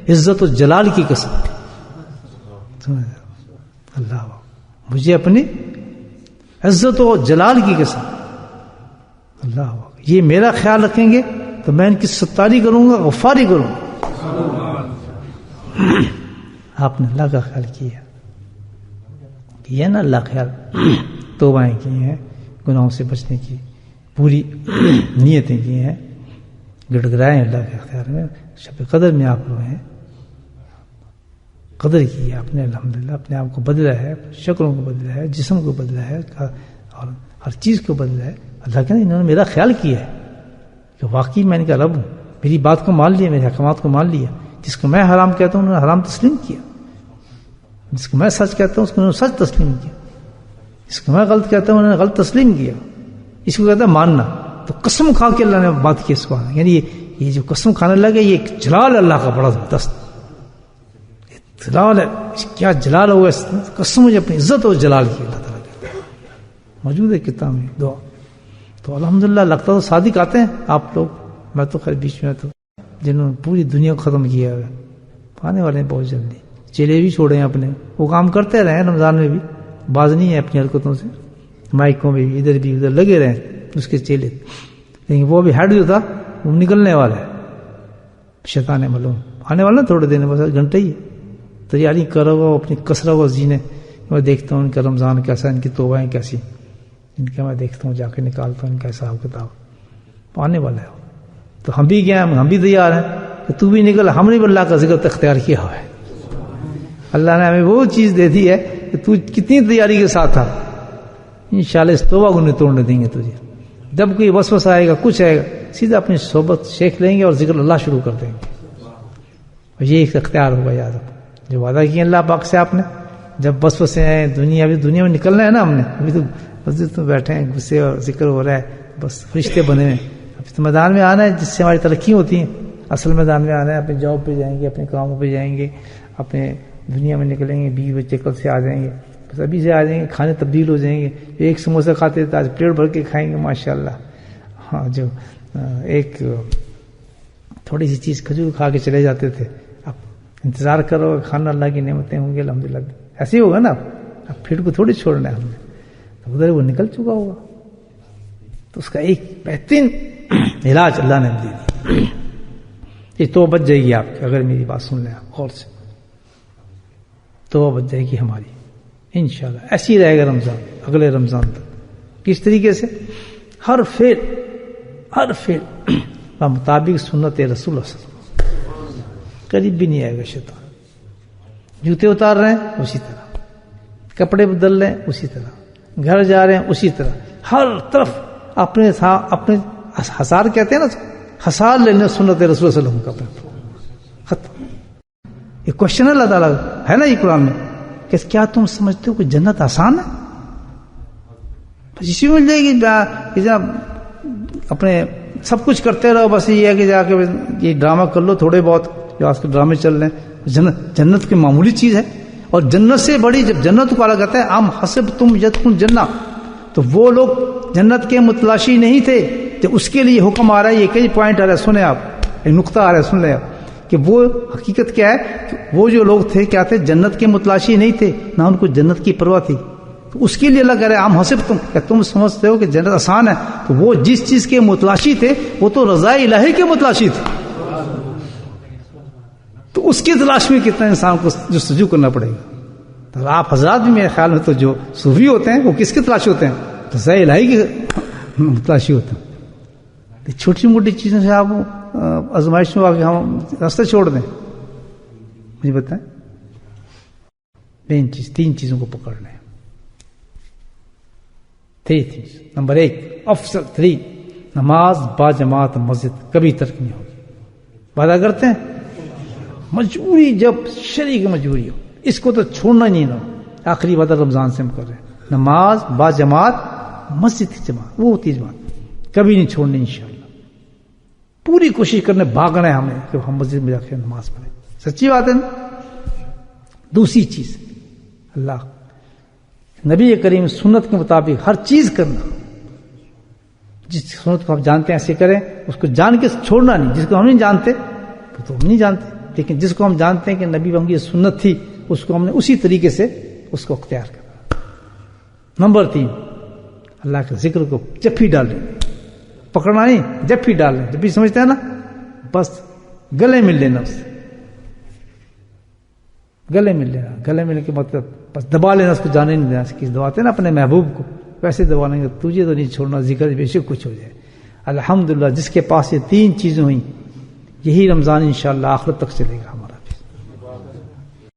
عزت و جلال کی قسم، اللہ مجھے اپنی عزت و جلال کی قسم، اللہ یہ میرا خیال رکھیں گے تو میں ان کی ستاری کروں گا، غفاری کروں گا۔ آپ نے اللہ کا خیال کیا نا، اللہ خیال توبائیں کی ہیں، گناہوں سے بچنے کی پوری نیتیں کی ہیں، گڑ گڑائے ہیں اللہ کے خیال میں، شب قدر میں آپ لوگ ہیں، قدر کی ہے آپ نے، الحمدللہ اپنے آپ کو بدلا ہے، شکلوں کو بدلا ہے، جسم کو بدلا ہے، اور ہر چیز کو بدلا ہے۔ اللہ کہتے ہیں انہوں نے میرا خیال کیا ہے کہ واقعی میں ان کا رب ہوں، میری بات کو مان لیا، میرے احکامات کو مان لیا، جس کو میں حرام کہتا ہوں انہوں نے حرام تسلیم کیا، جس کو میں سچ کہتا ہوں اس کو انہوں نے سچ تسلیم کیا، جس کو میں غلط کہتا ہوں انہوں نے غلط تسلیم کیا۔ اس کو کہتا ہے ماننا۔ تو قسم کھا کے اللہ نے بات کی اس کو، یعنی یہ جو قسم کھانے لگے یہ ایک جلال اللہ کا بڑا زبردست جلال ہے، کیا جلال ہوا اس قسم، مجھے اپنی عزت اور جلال کی اللہ تعالیٰ کہتا ہے، موجود ہے کتاب میں دعا۔ تو الحمدللہ لگتا تو صادق آتے ہیں آپ لوگ، میں تو خیر بیچ میں تو جنہوں نے پوری دنیا کو ختم کیا ہے، آنے والے ہیں بہت جلدی، چیلے بھی چھوڑے ہیں اپنے، وہ کام کرتے رہے رمضان میں بھی، باز نہیں ہے اپنی حرکتوں سے، مائکوں میں بھی ادھر بھی ادھر لگے رہے اس کے چیلے، لیکن وہ بھی ہیڈ جو تھا وہ نکلنے والا ہے، شیطان معلوم آنے والا تھوڑے دن، بس گھنٹے ہی تیاری کرو گا اپنی کثرت و زینے۔ میں دیکھتا ہوں ان کا رمضان کیسا، ان کی توبائیں کیسی، ان کا میں دیکھتا ہوں جا کے نکالتا ہوں ان کا حساب کتاب، آنے والا ہے۔ تو ہم بھی گئے، ہم بھی تیار ہیں کہ تو بھی نکل، ہم نے بھی اللہ کا ذکر اختیار کیا ہوا ہے، اللہ نے ہمیں وہ چیز دے دی ہے کہ تو کتنی تیاری کے ساتھ تھا، انشاءاللہ اس توبہ کو نہیں توڑنے دیں گے تجھے۔ جب کوئی وسوسہ آئے گا، کچھ آئے گا، سیدھا اپنی صحبت شیخ لیں گے اور ذکر اللہ شروع کر دیں گے، اور یہ ایک اختیار ہوگا۔ یاد رکھو جو وعدہ کیا اللہ پاک سے آپ نے، جب وسوسے آئے، دنیا میں نکلنا ہے نا ہم نے، ابھی تو مسجد میں بیٹھے ہیں، غصے اور ذکر ہو رہا ہے، بس فرشتے بنے ہیں، ابھی تو میدان میں آنا ہے جس سے ہماری ترقی ہوتی ہیں، اصل میدان میں آنا ہے، اپنے جاب پہ جائیں گے، اپنے کاموں پہ جائیں گے، اپنے دنیا میں نکلیں گے، بیوی بچے کل سے آ جائیں گے، بس ابھی سے آ جائیں گے، کھانے تبدیل ہو جائیں گے، ایک سموسہ کھاتے تھے آج پلیٹ بھر کے کھائیں گے ماشاءاللہ، ہاں جو ایک تھوڑی سی چیز کھجور کھا کے چلے جاتے تھے، اب انتظار کرو کھانا اللہ کی نعمتیں ہوں گی الحمدللہ، ایسے ہی ہوگا نا، اب پھر کو تھوڑی چھوڑنا ہے ہم نے، تو ادھر وہ نکل چکا ہوگا، تو اس کا ایک بہترین علاج اللہ نے دے دی، یہ تو بچ جائے گی آپ کی، اگر میری بات سن لیں آپ غور سے، تو بچ جائے گی ہماری انشاءاللہ۔ ایسی ہی رہے گا رمضان، اگلے رمضان تک، کس طریقے سے؟ ہر فعل مطابق سنت رسول اللہ صلی اللہ علیہ وسلم، قریب بھی نہیں آئے گا شیطان۔ جوتے اتار رہے ہیں اسی طرح، کپڑے بدل رہے ہیں اسی طرح، گھر جا رہے ہیں اسی طرح، ہر طرف اپنے حسار کہتے ہیں نا، حسار لینا سنت رسول صلی اللہ علیہ وسلم کا ختم۔ یہ کوشچن اللہ تعالیٰ ہے نا یہ قرآن میں کہ کیا تم سمجھتے ہو کہ جنت آسان ہے؟ بس اسی میں مل جائے گی کہ جناب اپنے سب کچھ کرتے رہو، بس یہ ہے کہ جا کے یہ ڈرامہ کر لو تھوڑے بہت، جو آج کل ڈرامے چل رہے ہیں، جنت کی معمولی چیز ہے، اور جنت سے بڑی، جب جنت کو اللہ کہتا ہے ام حسبتم یدخلون جنہ، تو وہ لوگ جنت کے متلاشی نہیں تھے، جب اس کے لیے حکم آ رہا ہے، یہ کئی پوائنٹ آ رہا ہے، سنیں آپ، ایک نقطہ آ رہا ہے، سن لیں آپ، کہ وہ حقیقت کیا ہے کہ وہ جو لوگ تھے کیا تھے، جنت کے متلاشی نہیں تھے، نہ ان کو جنت کی پرواہ تھی، تو اس کے لیے اللہ کہہ رہا ہے ام حسبتم، کہ تم سمجھتے ہو کہ جنت آسان ہے، تو وہ جس چیز کے متلاشی تھے وہ تو رضا الہی کے متلاشی تھے، تو اس کی تلاش میں کتنا انسان کو جستجو کرنا پڑے گا۔ تو آپ حضرات بھی میرے خیال میں تو جو صوفی ہوتے ہیں وہ کس کی تلاش ہوتے ہیں؟ رضا الہی کی متلاشی ہوتے ہیں۔ چھوٹی موٹی چیزوں سے آپ آزمائش میں آ کے ہم راستہ چھوڑ دیں، مجھے بتائیں، تین چیزوں کو پکڑ لیں، 3 things۔ نمبر 1 افضل 3 نماز با جماعت مسجد کبھی ترک نہیں ہوگی۔ وعدہ کرتے ہیں مجبوری، جب شرعی کی مجبوری ہو اس کو تو چھوڑنا نہیں، نہ آخری وعدہ رمضان سے ہم کر رہے ہیں، نماز با جماعت مسجد کی جماعت، وہ ہوتی جماعت کبھی نہیں چھوڑنی انشاءاللہ، پوری کوشش کرنے بھاگنا ہے ہمیں کہ ہم مسجد میں جا کے نماز پڑھیں، سچی بات ہے نا۔ دوسری چیز اللہ نبی کریم سنت کے مطابق ہر چیز کرنا، جس سنت کو ہم جانتے ہیں ایسے کریں، اس کو جان کے چھوڑنا نہیں، جس کو ہم نہیں جانتے وہ تو ہم نہیں جانتے، لیکن جس کو ہم جانتے ہیں کہ نبی وسلم کی سنت تھی اس کو ہم نے اسی طریقے سے اس کو اختیار کرا۔ نمبر 3، اللہ کے ذکر کو جب بھی ڈالیں، پکڑنا نہیں، جب بھی ڈالیں، جب بھی سمجھتے ہیں نا بس گلے مل لینا، اس سے گلے مل لینا، گلے ملنے کے مطلب بس دبا لینا، اس کو جانے نہیں دینا، کسی دباتے ہیں نا اپنے محبوب کو ویسے دبا لیں گے، تجھے تو نہیں چھوڑنا، ذکر بے شک کچھ ہو جائے۔ الحمدللہ جس کے پاس یہ 3 چیزیں ہوئیں، یہی رمضان انشاءاللہ آخرت تک چلے گا ہمارا۔